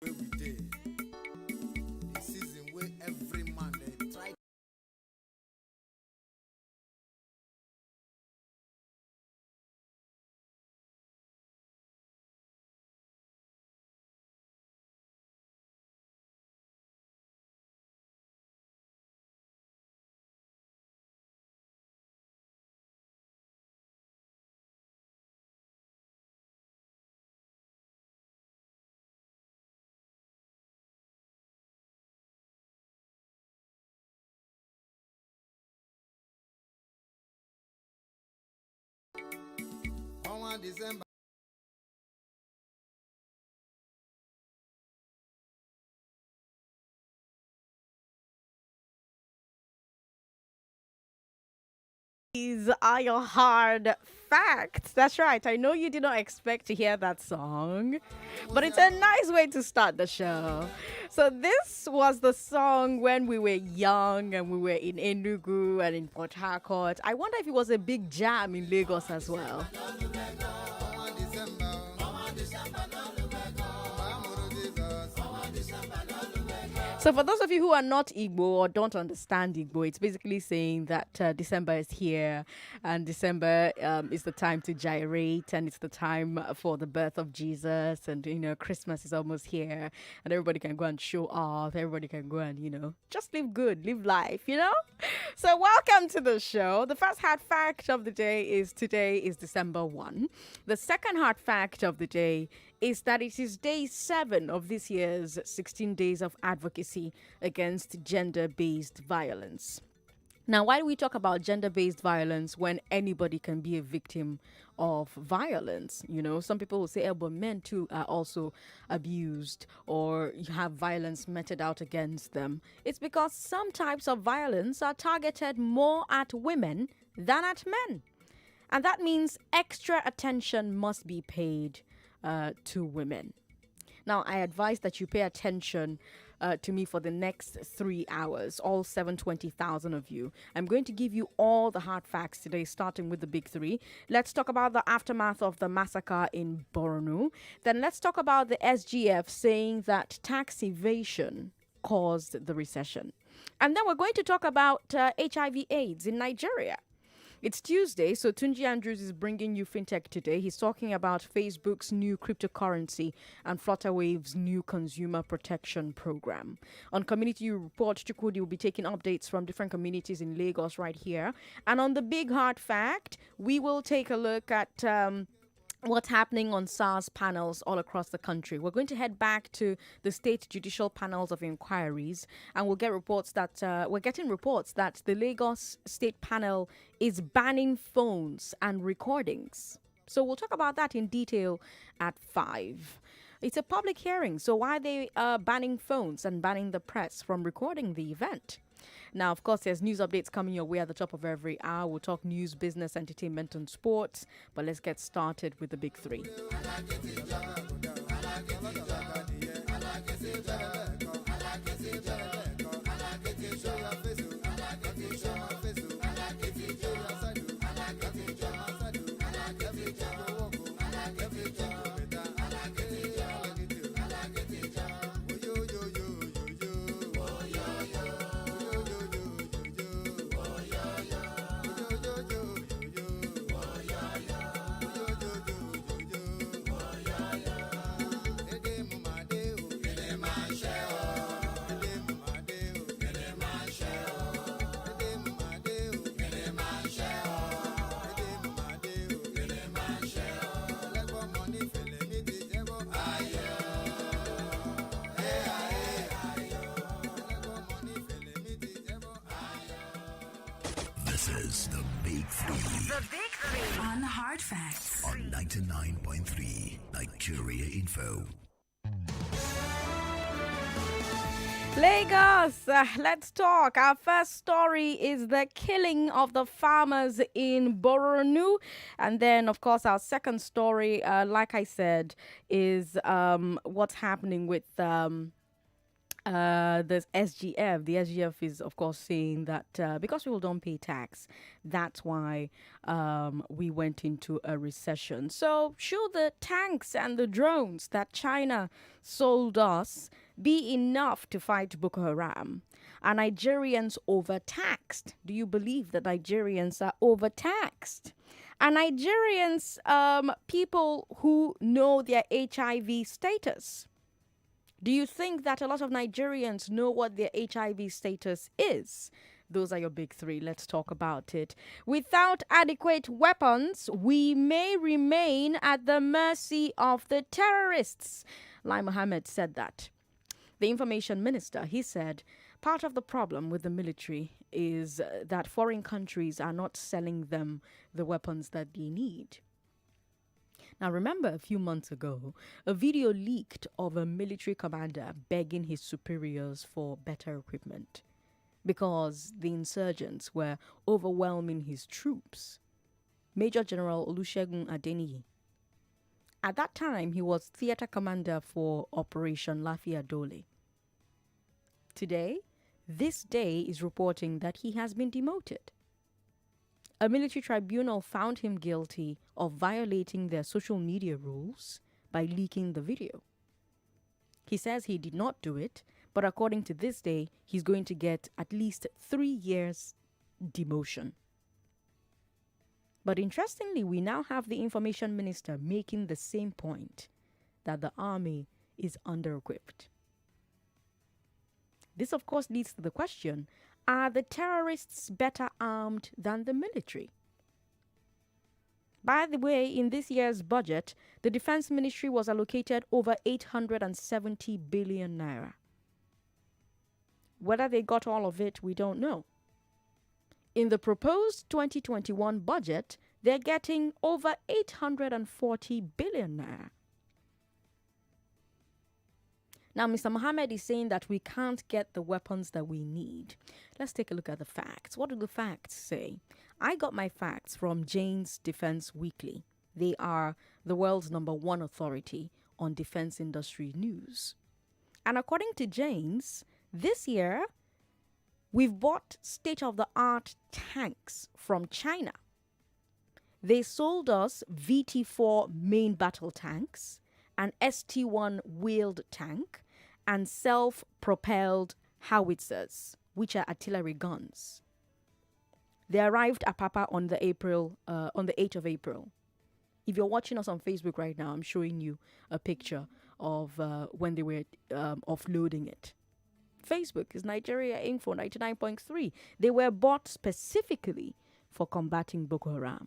Where we did the season where every man they try. On 1 December. These are your hard facts. That's right. I know you did not expect to hear that song, but it's a nice way to start the show. So, this was the song when we were young and we were in Enugu and in Port Harcourt. I wonder if it was a big jam in Lagos as well. So, for those of you who are not Igbo or don't understand Igbo, it's basically saying that December is here and December is the time to gyrate and it's the time for the birth of Jesus. And, Christmas is almost here and everybody can go and show off. Everybody can go and, just live good, live life. So, welcome to the show. The first hard fact of the day is today is December 1. The second hard fact of the day is that it is day 7 of this year's 16 days of advocacy against gender based violence. Now, why do we talk about gender based violence when anybody can be a victim of violence? Some people will say, oh, but men too are also abused or you have violence meted out against them. It's because some types of violence are targeted more at women than at men. And that means extra attention must be paid to women. Now, I advise that you pay attention to me for the next 3 hours, all 720,000 of you. I'm going to give you all the hard facts today, starting with the big three. Let's talk about the aftermath of the massacre in Borno. Then let's talk about the SGF saying that tax evasion caused the recession. And then we're going to talk about HIV-AIDS in Nigeria. It's Tuesday, so Tunji Andrews is bringing you FinTech today. He's talking about Facebook's new cryptocurrency and Flutterwave's new consumer protection program. On Community Report, Chukwudi will be taking updates from different communities in Lagos right here. And on the big hard fact, we will take a look at what's happening on SARS panels all across the country. We're going to head back to the state judicial panels of inquiries, and we'll get reports that we're getting reports that the Lagos state panel is banning phones and recordings. So we'll talk about that in detail at 5. It's a public hearing, so why are they banning phones and banning the press from recording the event? Now, of course, there's news updates coming your way at the top of every hour. We'll talk news, business, entertainment, and sports. But let's get started with the big three. This is the Big Three. The Big Three. On Hard Facts. On 99.3 Nigeria Info. Lagos, let's talk. Our first story is the killing of the farmers in Borno. And then, of course, our second story, like I said, is what's happening with There's SGF. The SGF is, of course, saying that because people don't pay tax, that's why we went into a recession. So, should the tanks and the drones that China sold us be enough to fight Boko Haram? Are Nigerians overtaxed? Do you believe that Nigerians are overtaxed? Are Nigerians people who know their HIV status? Do you think that a lot of Nigerians know what their HIV status is? Those are your big three. Let's talk about it. Without adequate weapons, we may remain at the mercy of the terrorists. Lai Mohammed said that. The information minister, he said, part of the problem with the military is that foreign countries are not selling them the weapons that they need. Now, remember a few months ago, a video leaked of a military commander begging his superiors for better equipment because the insurgents were overwhelming his troops. Major General Olusegun Adeniyi. At that time, he was theater commander for Operation Lafia Dole. Today, this day is reporting that he has been demoted. A military tribunal found him guilty of violating their social media rules by leaking the video. He says he did not do it, but according to this day, he's going to get at least 3 years demotion. But interestingly, we now have the information minister making the same point, that the army is under-equipped. This, of course, leads to the question, are the terrorists better armed than the military? By the way, in this year's budget, the Defense Ministry was allocated over 870 billion naira. Whether they got all of it, we don't know. In the proposed 2021 budget, they're getting over 840 billion naira. Now, Mr. Mohammed is saying that we can't get the weapons that we need. Let's take a look at the facts. What do the facts say? I got my facts from Jane's Defense Weekly. They are the world's #1 authority on defense industry news. And according to Jane's, this year, we've bought state-of-the-art tanks from China. They sold us VT4 main battle tanks, an ST1 wheeled tank, and self-propelled howitzers, which are artillery guns. They arrived at Papa on the 8th of April. If you're watching us on Facebook right now, I'm showing you a picture of when they were offloading it. Facebook is Nigeria Info 99.3. They were bought specifically for combating Boko Haram.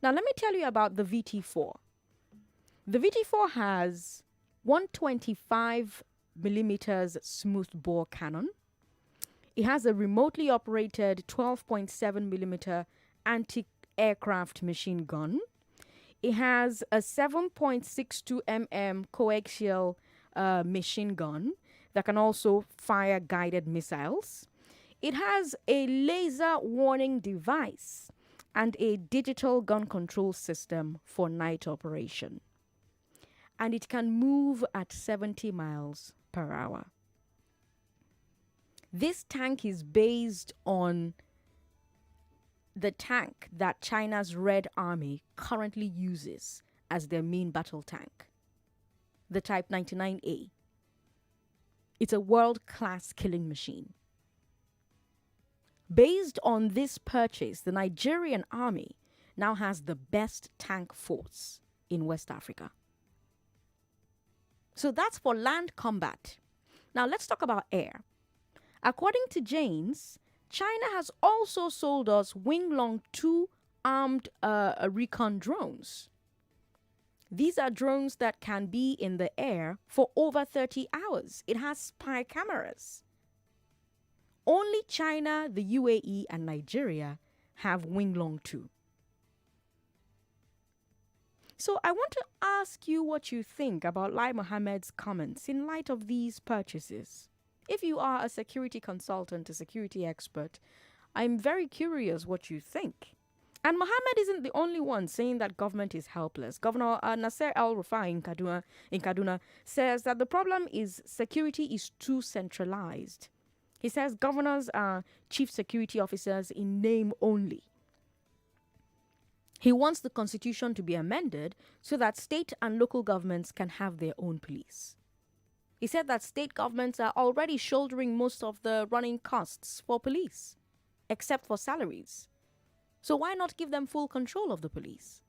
Now, let me tell you about the VT4. The VT4 has 125 millimeters smoothbore cannon. It has a remotely operated 12.7 millimeter anti-aircraft machine gun. It has a 7.62 mm coaxial machine gun that can also fire guided missiles. It has a laser warning device and a digital gun control system for night operation. And it can move at 70 miles per hour. This tank is based on the tank that China's Red Army currently uses as their main battle tank, the Type 99A. It's a world-class killing machine. Based on this purchase, the Nigerian army now has the best tank force in West Africa. So that's for land combat. Now let's talk about air. According to Jane's, China has also sold us Winglong 2 armed recon drones. These are drones that can be in the air for over 30 hours. It has spy cameras. Only China, the UAE, and Nigeria have Winglong 2. So I want to ask you what you think about Lai Mohammed's comments in light of these purchases. If you are a security consultant, a security expert, I'm very curious what you think. And Mohammed isn't the only one saying that government is helpless. Governor Nasser Al-Rufai in Kaduna says that the problem is security is too centralized. He says governors are chief security officers in name only. He wants the constitution to be amended so that state and local governments can have their own police. He said that state governments are already shouldering most of the running costs for police, except for salaries. So why not give them full control of the police?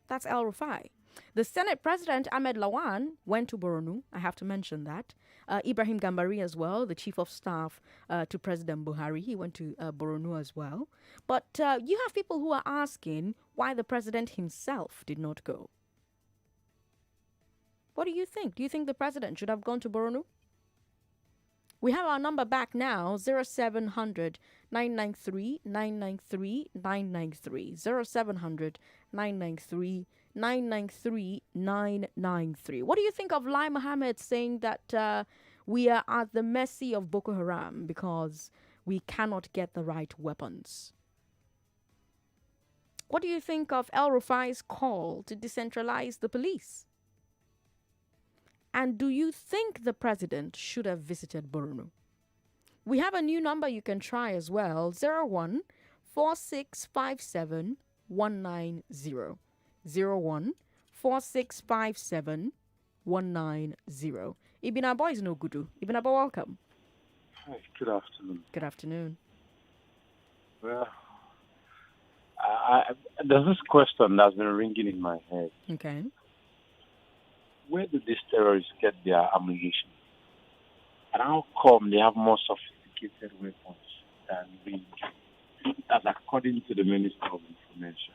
That's El Rufai. The Senate President Ahmed Lawan went to Borno. I have to mention that. Ibrahim Gambari as well, the Chief of Staff to President Buhari. He went to Borno as well. But you have people who are asking why the president himself did not go. What do you think? Do you think the president should have gone to Borno? We have our number back now, 0700 993 993 993. 0700 993 993 993. What do you think of Lai Mohammed saying that we are at the mercy of Boko Haram because we cannot get the right weapons? What do you think of El Rufai's call to decentralize the police? And do you think the president should have visited Borno? We have a new number you can try as well, 01 4657 190. 01 4657 190. Ibinabo is no gudu. Ibinabo, welcome. Hi, good afternoon. Good afternoon. Well, there's this question that's been ringing in my head. Okay. Where do these terrorists get their ammunition? And how come they have more sophisticated weapons than we do? That's according to the Minister of Information.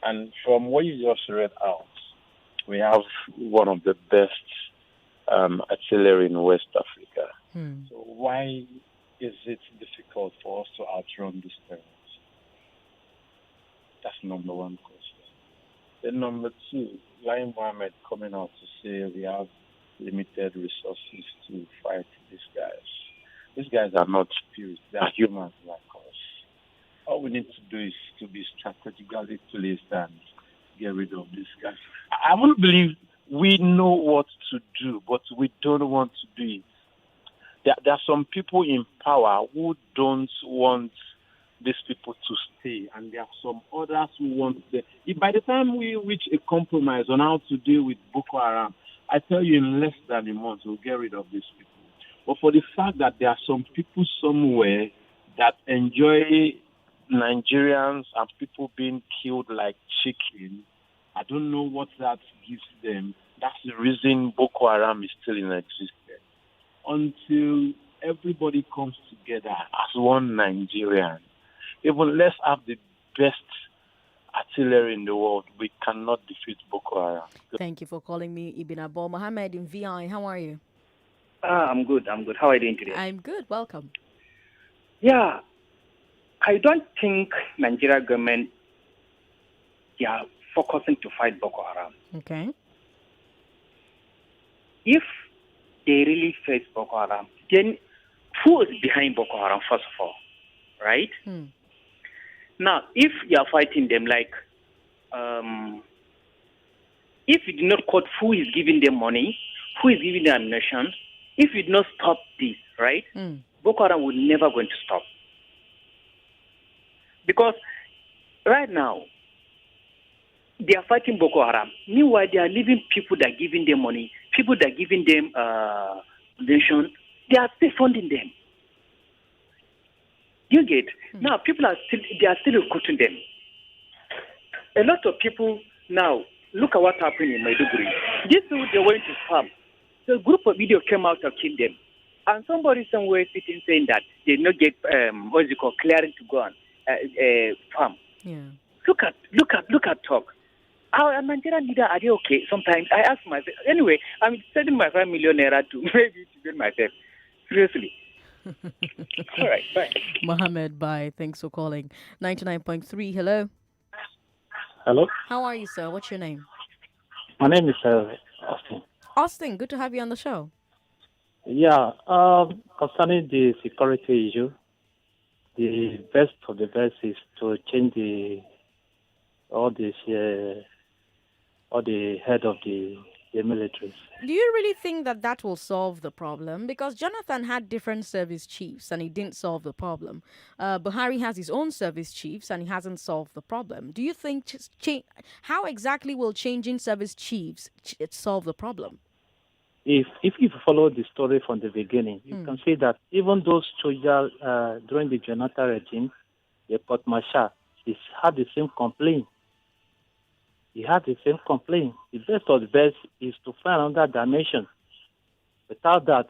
And from what you just read out, we have one of the best artillery in West Africa. So why is it difficult for us to outrun these terrorists? That's number one question. Then number two, Lai Mohammed coming out to say we have limited resources to fight these guys. These guys are not spirits, they are humans like us. All we need to do is to be strategically placed and get rid of these guys. I won't believe we know what to do, but we don't want to do it. There are some people in power who don't want these people to stay, and there are some others who want them. If by the time we reach a compromise on how to deal with Boko Haram, I tell you in less than a month we'll get rid of these people. But for the fact that there are some people somewhere that enjoy Nigerians and people being killed like chicken, I don't know what that gives them. That's the reason Boko Haram is still in existence. Until everybody comes together as one Nigerian, even let's have the best artillery in the world, we cannot defeat Boko Haram. Thank you for calling me, Ibn Abo. Mohammed in VI, how are you? I'm good. How are you doing today? I'm good. Welcome. Yeah, I don't think Nigeria government are focusing to fight Boko Haram. Okay. If they really face Boko Haram, then who is behind Boko Haram, first of all, right? Now, if you are fighting them, like, if you do not quote who is giving them money, who is giving them ammunition, if you do not stop this, right, Boko Haram will never going to stop. Because right now, they are fighting Boko Haram. Meanwhile, they are leaving people that are giving them money, people that are giving them donation. They are still funding them. You get now. People are still recruiting them. A lot of people now look at what happened in Maiduguri. These people they went to farm. So a group of video came out to kill them, and somebody somewhere sitting saying that they did not get clearing to go on farm. Yeah. Look at talk. Our Nigerian leader, are they okay? Sometimes I ask myself. Anyway, I'm sending my 5 million naira to maybe to build myself. Seriously. All right, bye. Mohammed, bye. Thanks for calling. 99.3, hello. Hello? How are you, sir? What's your name? My name is Austin. Austin, good to have you on the show. Yeah, concerning the security issue, the best of the best is to change the all the head of the militaries. Do you really think that that will solve the problem? Because Jonathan had different service chiefs and he didn't solve the problem. Buhari has his own service chiefs and he hasn't solved the problem. Do you think how exactly will changing service chiefs solve the problem? If you follow the story from the beginning, you can see that even those soldiers during the Jonathan regime, the court martial, he had the same complaint. He had the same complaint. The best of the best is to find another dimension. Without that,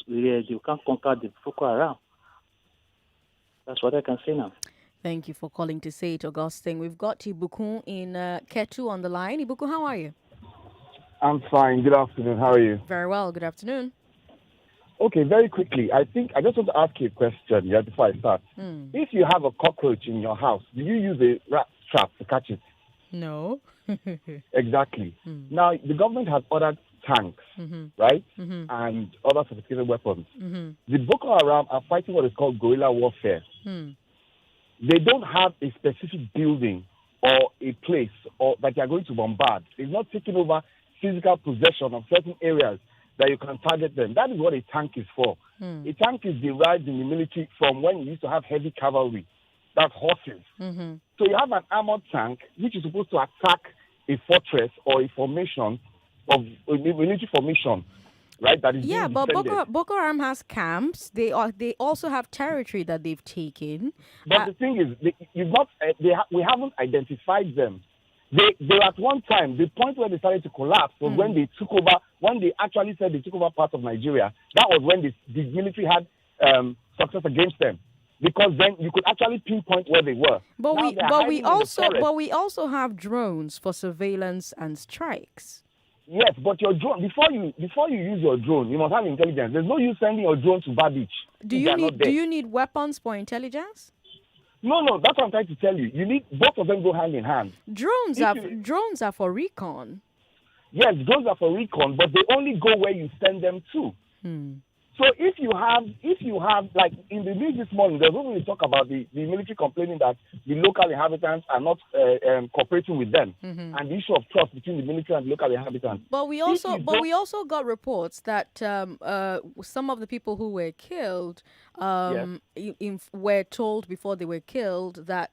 you can't conquer the Boko Haram. That's what I can say now. Thank you for calling to say it, Augustine. We've got Ibukun in Ketu on the line. Ibukun, how are you? I'm fine. Good afternoon. How are you? Very well. Good afternoon. Okay, very quickly. I just want to ask you a question before I start. If you have a cockroach in your house, do you use a rat trap to catch it? No. Exactly. Now, the government has ordered tanks, right? And other sophisticated weapons. The Boko Haram are fighting what is called guerrilla warfare. They don't have a specific building or a place that they are going to bombard. They're not taking over physical possession of certain areas that you can target them. That is what a tank is for. A tank is derived in the military from when you used to have heavy cavalry. That's horses. So you have an armored tank which is supposed to attack a fortress or a formation of a military formation, right? That is but Boko Haram has camps. They also have territory that they've taken. But the thing is, we haven't identified them. They at one time, the point where they started to collapse was when they took over. When they actually said they took over part of Nigeria, that was when the military had success against them. Because then you could actually pinpoint where they were. But we also have drones for surveillance and strikes. Yes, but your drone before you use your drone, you must have intelligence. There's no use sending your drone to Bar Beach. Do you need weapons for intelligence? No, that's what I'm trying to tell you. You need both of them go hand in hand. Drones are for recon. Yes, drones are for recon, but they only go where you send them to. So if you have like in the news this morning, there's only talk about the military complaining that the local inhabitants are not cooperating with them, and the issue of trust between the military and the local inhabitants. But we also got reports that some of the people who were killed were told before they were killed that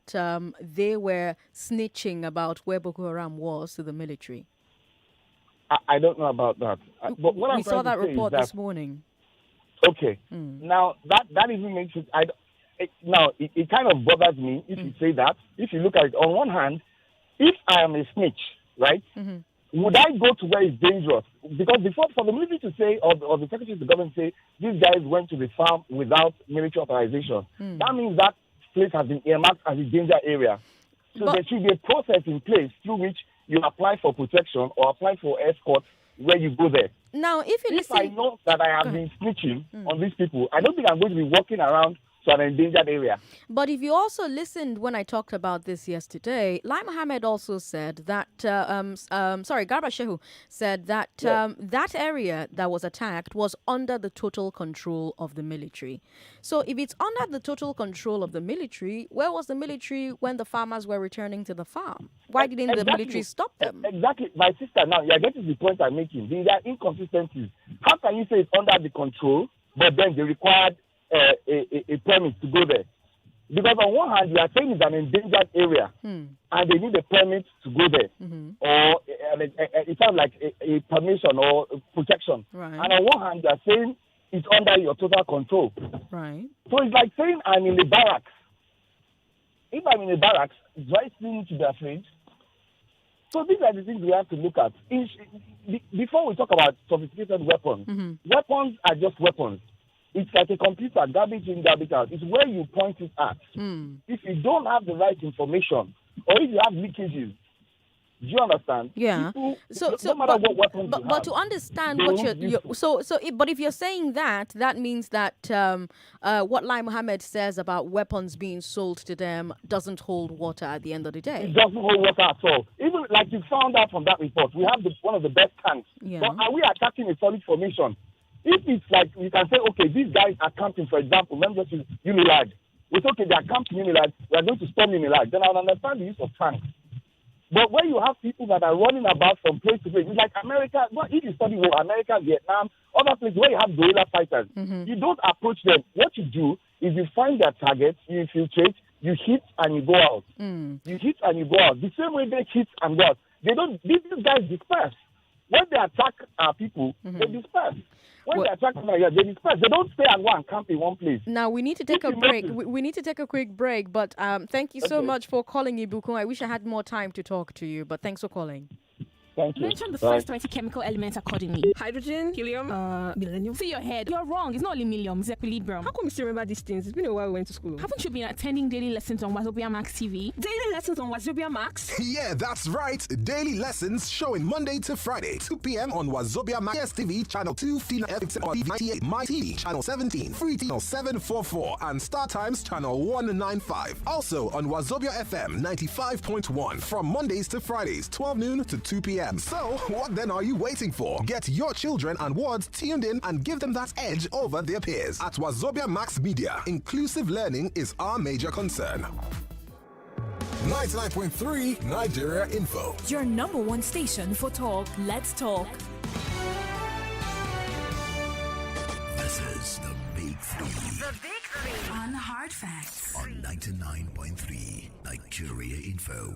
they were snitching about where Boko Haram was to the military. I don't know about that. But what we saw that report this morning. Okay. Now that even makes it. It kind of bothers me if you say that. If you look at it, on one hand, if I am a snitch, right? Would I go to where it's dangerous? Because before, for the military to say, or the secretary of the government say, these guys went to the farm without military authorization, that means that place has been earmarked as a danger area. So there should be a process in place through which you apply for protection or apply for escort where you go there. Now, if I know that I have been snitching on these people, I don't think I'm going to be walking around to an endangered area. But if you also listened when I talked about this yesterday, Lai Mohammed also said that, Garba Shehu said that that area that was attacked was under the total control of the military. So if it's under the total control of the military, where was the military when the farmers were returning to the farm? Why didn't the military stop them? Exactly. My sister, now you're getting the point I'm making. There are inconsistencies. How can you say it's under the control, but then they required a permit to go there? Because on one hand, you are saying it's an endangered area, and they need a permit to go there, or it sounds like a permission or protection. Right. And on one hand, you are saying it's under your total control. Right. So it's like saying I'm in the barracks. If I'm in the barracks, do I still need to be afraid? So these are the things we have to look at. Before we talk about sophisticated weapons, weapons are just weapons. It's like a computer, garbage in, garbage out. It's where you point it at. If you don't have the right information, or if you have leakages, do you understand? Yeah. People, no matter what weapons you have, but to understand what but if you're saying that, that means that what Lai Mohammed says about weapons being sold to them doesn't hold water at the end of the day. It doesn't hold water at all. Even like you found out from that report, we have one of the best tanks. Yeah. But are we attacking a solid formation? If it's like, you can say, okay, these guys are camping, for example, members of Unilag. It's okay, they are camping Unilag. We are going to storm Unilag. Then I'll understand the use of tanks. But when you have people that are running about from place to place, it's like America. Well, if you study war, America, Vietnam, other places where you have guerrilla fighters, you don't approach them. What you do is you find their targets, you infiltrate, you hit and you go out. You hit and you go out. The same way they hit and go out. They don't. These guys disperse. When they attack our people, they disperse. When they attack Nigeria, they disperse. They don't stay and go and camp in one place. Now, we need to take a break. We need to take a quick break, but thank you so much for calling, Ibukun. I wish I had more time to talk to you, but thanks for calling. Thank you. Mention the first 20 chemical elements accordingly. Hydrogen, helium, millennium. See your head. You're wrong. It's not millennium. It's equilibrium. How come you still remember these things? It's been a while we went to school. Haven't you been attending daily lessons on Wazobia Max TV? Daily lessons on Wazobia Max? Yeah, that's right. Daily lessons showing Monday to Friday, 2 p.m. on Wazobia Max TV, channel 215 on 98 My TV, channel 17, Free channel 744, and Star Times, channel 195. Also on Wazobia FM 95.1 from Mondays to Fridays, 12 noon to 2 p.m. So, what then are you waiting for? Get your children and wards tuned in and give them that edge over their peers. At Wazobia Max Media, inclusive learning is our major concern. 99.3 Nigeria Info. Your number one station for talk. Let's talk. This is the Big Three. The Big Three. On Hard Facts. On 99.3 Nigeria Info.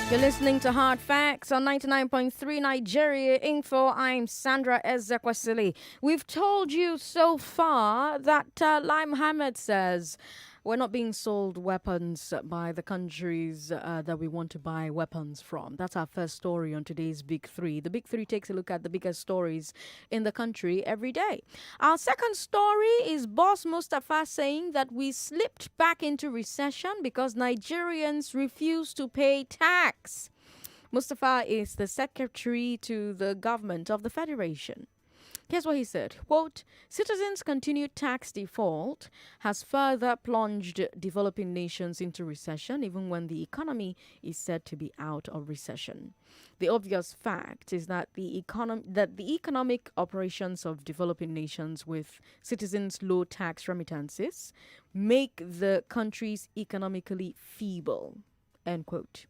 You're listening to Hard Facts on 99.3 Nigeria Info. I'm Sandra Ezekwesili. We've told you so far that Lai Mohammed says we're not being sold weapons by the countries that we want to buy weapons from. That's our first story on today's Big Three. The Big Three takes a look at the biggest stories in the country every day. Our second story is Boss Mustafa saying that we slipped back into recession because Nigerians refuse to pay tax. Mustafa is the secretary to the government of the Federation. Here's what he said, quote, citizens' continued tax default has further plunged developing nations into recession, even when the economy is said to be out of recession. The obvious fact is that the economic operations of developing nations with citizens' low tax remittances make the countries economically feeble, end quote.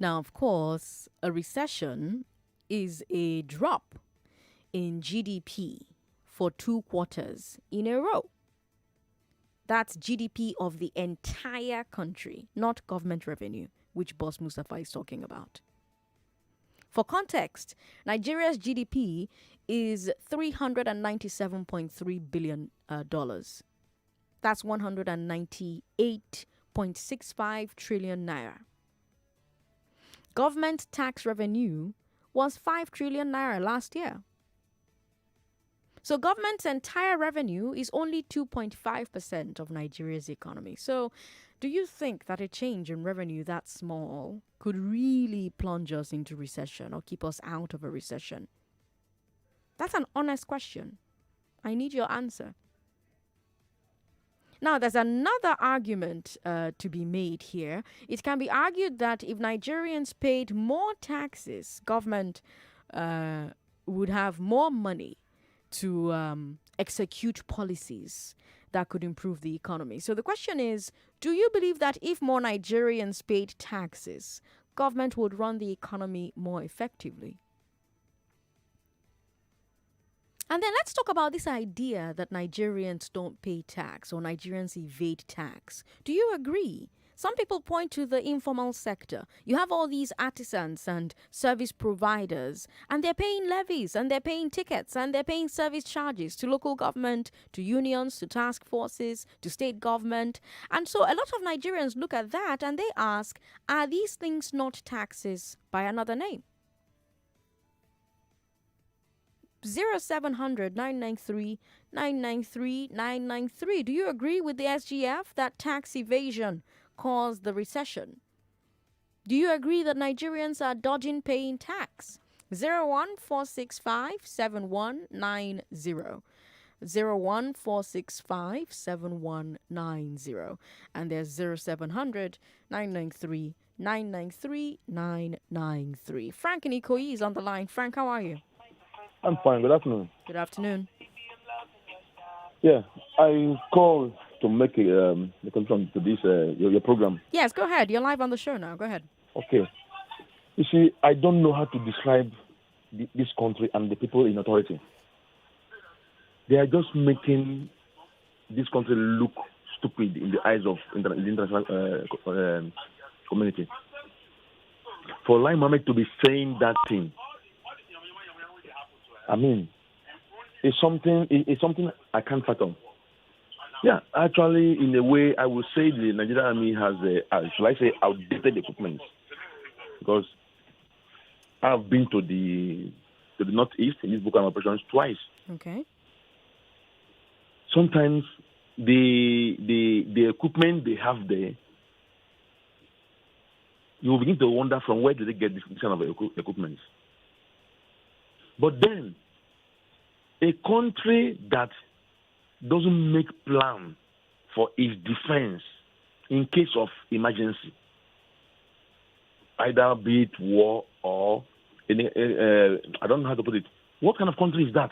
Now, of course, a recession is a drop in GDP for 2 quarters in a row. That's GDP of the entire country, not government revenue, which Boss Mustafa is talking about. For context, Nigeria's GDP is $397.3 billion. That's 198.65 trillion naira. Government tax revenue was 5 trillion naira last year. So government's entire revenue is only 2.5% of Nigeria's economy. So do you think that a change in revenue that small could really plunge us into recession or keep us out of a recession? That's an honest question. I need your answer. Now, there's another argument to be made here. It can be argued that if Nigerians paid more taxes, government would have more money to execute policies that could improve the economy. So the question is, do you believe that if more Nigerians paid taxes, government would run the economy more effectively? And then let's talk about this idea that Nigerians don't pay tax or Nigerians evade tax. Do you agree? Some people point to the informal sector. You have all these artisans and service providers, and they're paying levies, and they're paying tickets, and they're paying service charges to local government, to unions, to task forces, to state government. And so a lot of Nigerians look at that and they ask, are these things not taxes by another name? 0700 993 993 993. Do you agree with the SGF that tax evasion caused the recession? Do you agree that Nigerians are dodging paying tax? 01465 7190. 01465 7190. And there's 0700 993 993 993. Frank in Ikoyi is on the line. Frank, how are you? I'm fine. Good afternoon. Good afternoon. Yeah, I called to to make a contribution to this your program. Yes, go ahead. You're live on the show now. Go ahead. Okay. You see, I don't know how to describe this country and the people in authority. They are just making this country look stupid in the eyes of the international community. For Lai Mohammed to be saying that thing, I mean, it's something I can't fathom. Yeah, actually, in a way, I would say the Nigerian army has, shall I say, outdated equipment. Because I've been to the northeast in these Boko Haram operations twice. Okay. Sometimes the equipment they have there, you will begin to wonder from where did they get this kind of equipment. But then, a country that doesn't make plan for its defense in case of emergency, either be it war or I don't know how to put it. What kind of country is that?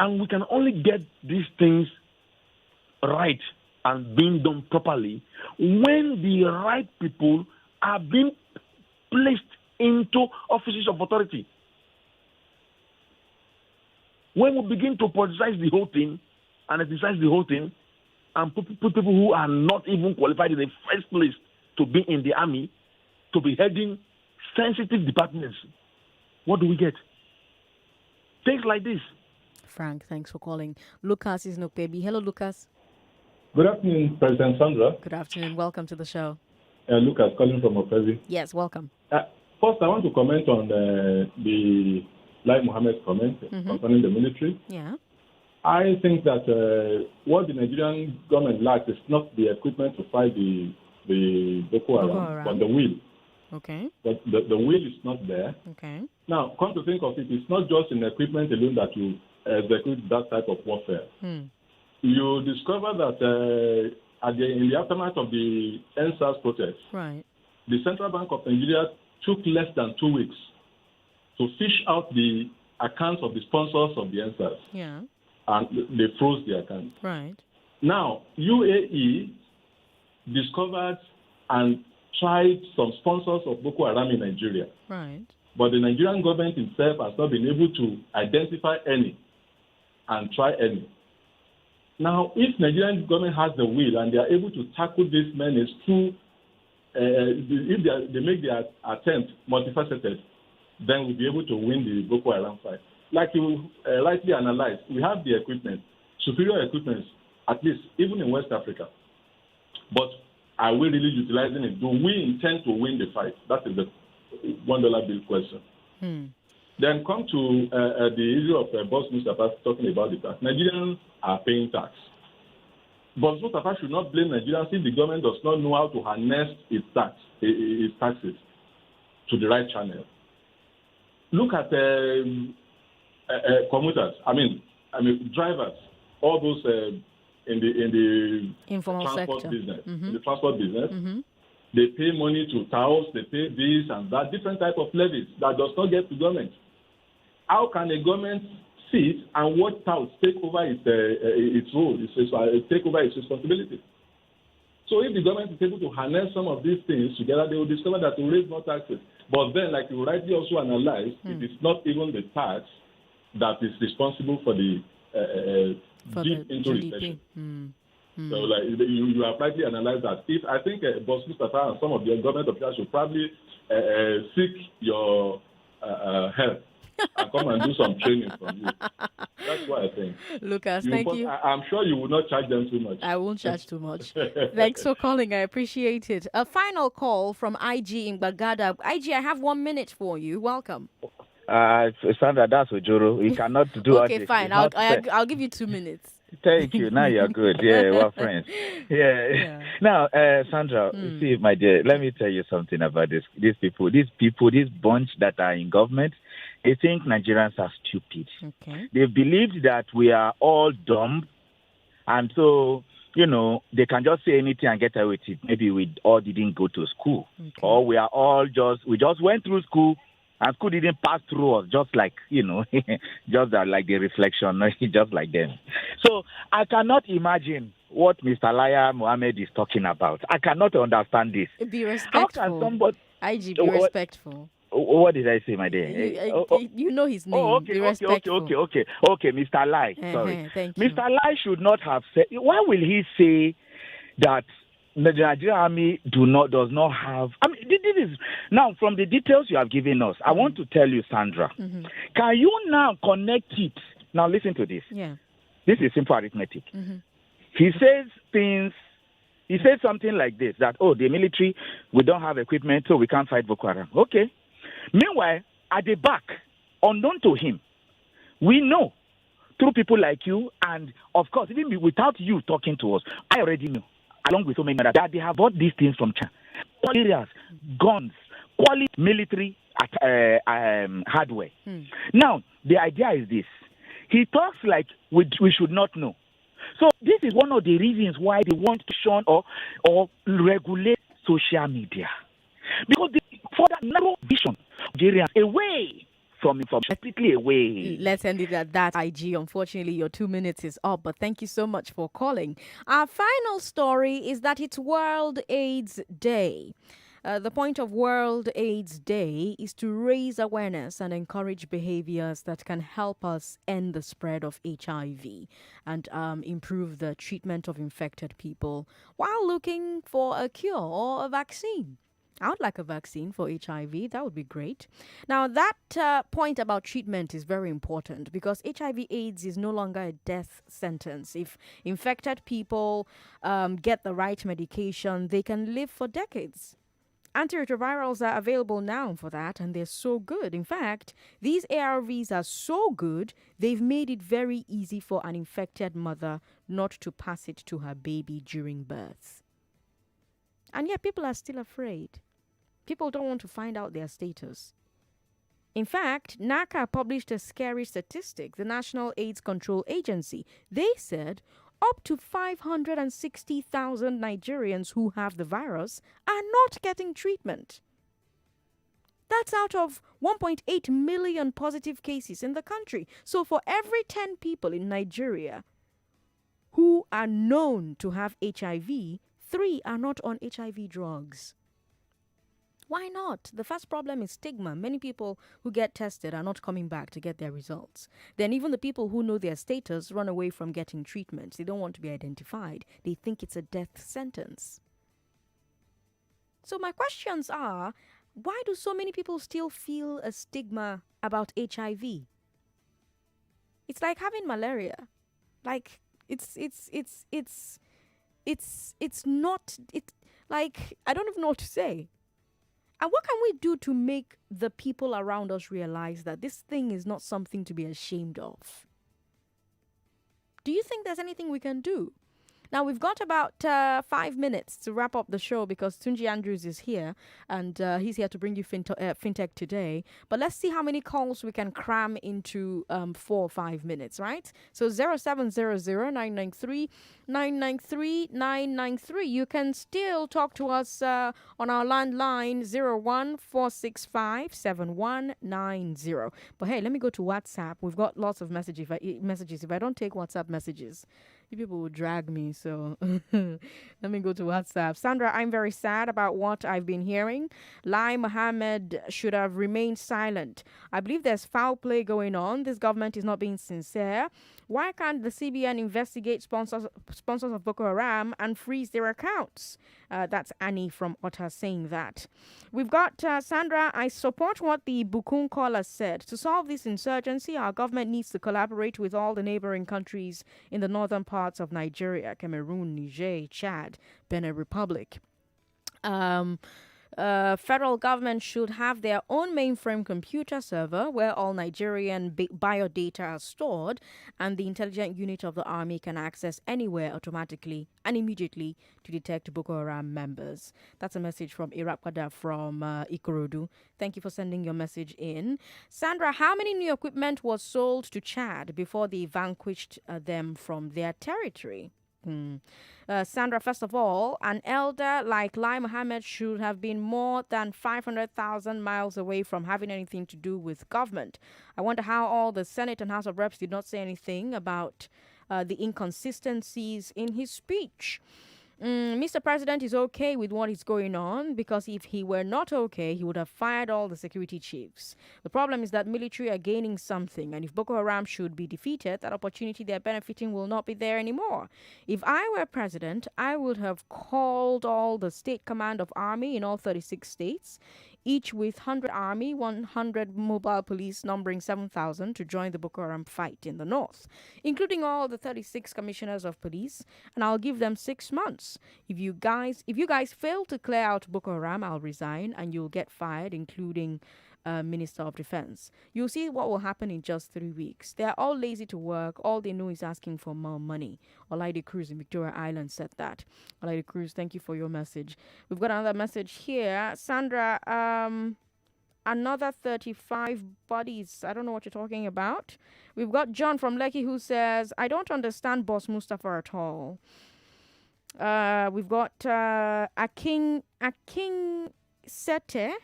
And we can only get these things right and being done properly when the right people are being placed into offices of authority. When we begin to politicize the whole thing and exercise the whole thing and put people who are not even qualified in the first place to be in the army, to be heading sensitive departments, what do we get? Things like this. Frank, thanks for calling. Lucas is Nokpebi. Hello, Lucas. Good afternoon, President Sandra. Good afternoon. Welcome to the show. Lucas calling from Okezi. Yes, welcome. First, I want to comment on the Lai Mohammed's comment concerning the military. Yeah. I think that what the Nigerian government lacks is not the equipment to fight the Boko Haram, but the will. Okay. But the will is not there. Okay. Now, come to think of it, it's not just in equipment alone that you execute that type of warfare. You discover that in the aftermath of the NSAS protest, right, the Central Bank of Nigeria took less than 2 weeks to fish out the accounts of the sponsors of the NSAS. Yeah. And they froze the accounts. Right. Now, UAE discovered and tried some sponsors of Boko Haram in Nigeria. Right. But the Nigerian government itself has not been able to identify any and try any. Now, if Nigerian government has the will and they are able to tackle this menace through, if they make their attempt multifaceted, then we'll be able to win the Boko Haram fight. Like you rightly analyzed, we have the equipment, superior equipment, at least even in West Africa. But are we really utilizing it? Do we intend to win the fight? That is the $1 bill question. Then come to the issue of Boss Mustafa talking about the tax. Nigerians are paying tax. Boss Mustafa should not blame Nigerians if the government does not know how to harness its taxes to the right channel. Look at commuters. I mean drivers. All those in the informal transport sector business. In the transport business. They pay money to towels, they pay this and that, different type of levies that does not get to government. How can a government sit and watch towels take over its role, take over its responsibility? So if the government is able to harness some of these things together, they will discover that to raise more taxes. But then, like you rightly also analyzed, it is not even the tax that is responsible for the deep into recession. So, like you have rightly analyzed that. If I think Boss Mustafa and some of your government officials should probably seek your help and come and do some training from you. That's what I think. Lucas, thank you. I'm sure you will not charge them too much. I won't charge too much. Thanks for calling. I appreciate it. A final call from IG in Bagada. IG, I have 1 minute for you. Welcome. Sandra, that's Ojoro. We cannot do okay, fine. I'll give you 2 minutes. Thank you. Now you're good. Yeah, we're friends. Yeah. Now, Sandra, see, my dear, let me tell you something about these people, this bunch that are in government. They think Nigerians are stupid. Okay. They believe that we are all dumb, and so they can just say anything and get away with it. Maybe we all didn't go to school, or we just went through school And school didn't pass through us, just like, just like the reflection, just like them. So I cannot imagine what Mr. Laya Mohammed is talking about. I cannot understand this. Be respectful. How can somebody... IG, be respectful. What did I say, my dear? You know his name. Oh, okay, be respectful. Okay, Mr. Lai. Sorry. Thank you. Mr. Lai should not have said... Why will he say that the Nigerian army does not have... I mean, this is... Now, from the details you have given us, I want to tell you, Sandra, can you now connect it? Now, listen to this. Yeah. This is simple arithmetic. He says something like this, that, the military, we don't have equipment, so we can't fight Boko Haram. Okay. Meanwhile, at the back, unknown to him, we know through people like you, and of course, even without you talking to us, I already knew, along with so many others, that they have bought these things from China. All areas, guns, quality military hardware. Now, the idea is this. He talks like we should not know. So this is one of the reasons why they want to shun or regulate social media. Because for that narrow vision, Nigerians away from information, completely away. Let's end it at that, IG. Unfortunately, your 2 minutes is up, but thank you so much for calling. Our final story is that it's World AIDS Day. The point of World AIDS Day is to raise awareness and encourage behaviors that can help us end the spread of HIV and improve the treatment of infected people while looking for a cure or a vaccine. I would like a vaccine for HIV. That would be great. Now, that point about treatment is very important because HIV-AIDS is no longer a death sentence. If infected people get the right medication, they can live for decades. Antiretrovirals are available now for that, and they're so good. In fact, these ARVs are so good, they've made it very easy for an infected mother not to pass it to her baby during birth. And yet people are still afraid. People don't want to find out their status. In fact, NACA published a scary statistic, the National AIDS Control Agency. They said up to 560,000 Nigerians who have the virus are not getting treatment. That's out of 1.8 million positive cases in the country. So for every 10 people in Nigeria who are known to have HIV, 3 are not on HIV drugs. Why not? The first problem is stigma. Many people who get tested are not coming back to get their results. Then even the people who know their status run away from getting treatment. They don't want to be identified. They think it's a death sentence. So my questions are, why do so many people still feel a stigma about HIV? It's like having malaria. Like it's not like I don't even know what to say. And what can we do to make the people around us realize that this thing is not something to be ashamed of? Do you think there's anything we can do? Now, we've got about 5 minutes to wrap up the show because Tunji Andrews is here and he's here to bring you fintech today. But let's see how many calls we can cram into 4 or 5 minutes, right? So 0700-993-993-993. You can still talk to us on our landline 014657190. But hey, let me go to WhatsApp. We've got lots of messages. If I don't take WhatsApp messages, you people will drag me. So let me go to WhatsApp. Sandra, I'm very sad about what I've been hearing. Lai Mohammed should have remained silent. I believe there's foul play going on. This government is not being sincere. Why can't the CBN investigate sponsors of Boko Haram and freeze their accounts? That's Annie from Otta saying that. We've got Sandra, I support what the Bukun caller said. To solve this insurgency, our government needs to collaborate with all the neighboring countries in the northern parts of Nigeria, Cameroon, Niger, Chad, Benin Republic. Federal government should have their own mainframe computer server where all Nigerian biodata are stored, and the intelligence unit of the army can access anywhere automatically and immediately to detect Boko Haram members. That's a message from Irakwada from Ikorodu. Thank you for sending your message in. Sandra, how many new equipment was sold to Chad before they vanquished them from their territory? Sandra, first of all, an elder like Lai Mohammed should have been more than 500,000 miles away from having anything to do with government. I wonder how all the Senate and House of Reps did not say anything about the inconsistencies in his speech. Mr. President is okay with what is going on because if he were not okay, he would have fired all the security chiefs. The problem is that military are gaining something, and if Boko Haram should be defeated, that opportunity they're benefiting will not be there anymore. If I were president, I would have called all the state command of army in all 36 states, each with 100 army, 100 mobile police numbering 7,000 to join the Boko Haram fight in the north, including all the 36 commissioners of police, and I'll give them 6 months. If you guys fail to clear out Boko Haram, I'll resign and you'll get fired, including Minister of Defense. You'll see what will happen in just 3 weeks. They're all lazy to work. All they know is asking for more money. Olaide Cruz in Victoria Island said that. Olaide Cruz, thank you for your message. We've got another message here. Sandra, another 35 bodies. I don't know what you're talking about. We've got John from Lekki who says, I don't understand Boss Mustafa at all. We've got Aking Sete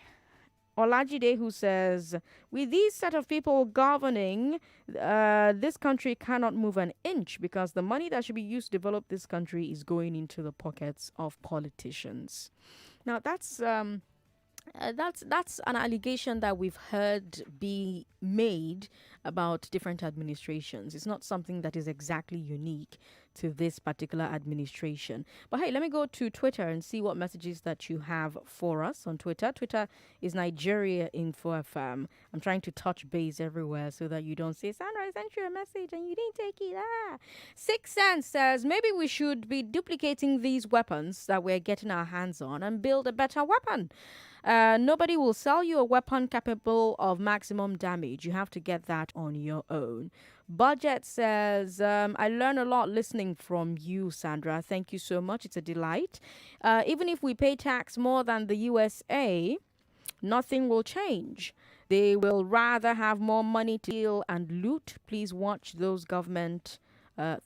Olajide who says, with these set of people governing, this country cannot move an inch because the money that should be used to develop this country is going into the pockets of politicians. Now, that's an allegation that we've heard be made about different administrations. It's not something that is exactly unique to this particular administration. But hey, let me go to Twitter and see what messages that you have for us on Twitter. Twitter is Nigeria Info FM. I'm trying to touch base everywhere so that you don't say, Sandra, I sent you a message and you didn't take it. Six Sense says, maybe we should be duplicating these weapons that we're getting our hands on and build a better weapon. Nobody will sell you a weapon capable of maximum damage. You have to get that on your own. Budget says, I learn a lot listening from you, Sandra. Thank you so much. It's a delight. Even if we pay tax more than the USA, nothing will change. They will rather have more money to steal and loot. Please watch those government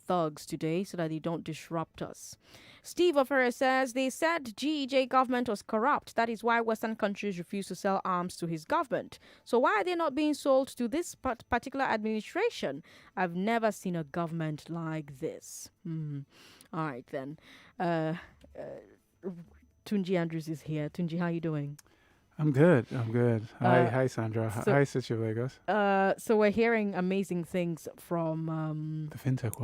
thugs today so that they don't disrupt us. Steve Ofera says, they said GEJ government was corrupt. That is why Western countries refuse to sell arms to his government. So why are they not being sold to this particular administration? I've never seen a government like this. All right, then. Tunji Andrews is here. Tunji, how are you doing? I'm good. Hi, Sandra. Hi, Sister Vegas. So we're hearing amazing things from the fintech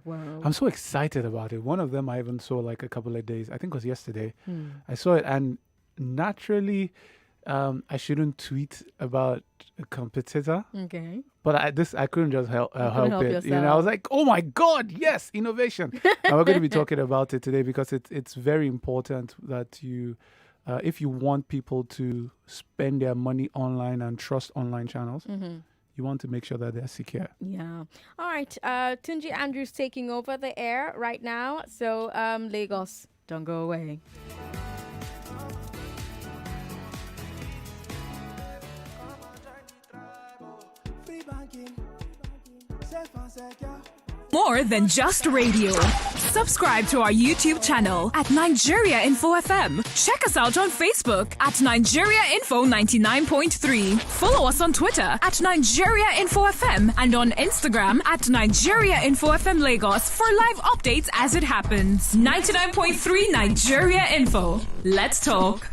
world. I'm so excited about it. One of them I even saw like a couple of days. I think it was yesterday. I saw it, and naturally, I shouldn't tweet about a competitor. Okay. But I couldn't just help it. Yourself. You know, I was like, oh my God, yes, innovation. And we're going to be talking about it today because it's very important that you. If you want people to spend their money online and trust online channels, you want to make sure that they're secure. Yeah. All right. Tunji Andrews taking over the air right now. So, Lagos, don't go away. More than just radio. Subscribe to our YouTube channel at Nigeria Info FM. Check us out on Facebook at Nigeria Info 99.3. Follow us on Twitter at Nigeria Info FM and on Instagram at Nigeria Info FM Lagos for live updates as it happens. 99.3 Nigeria Info. Let's talk.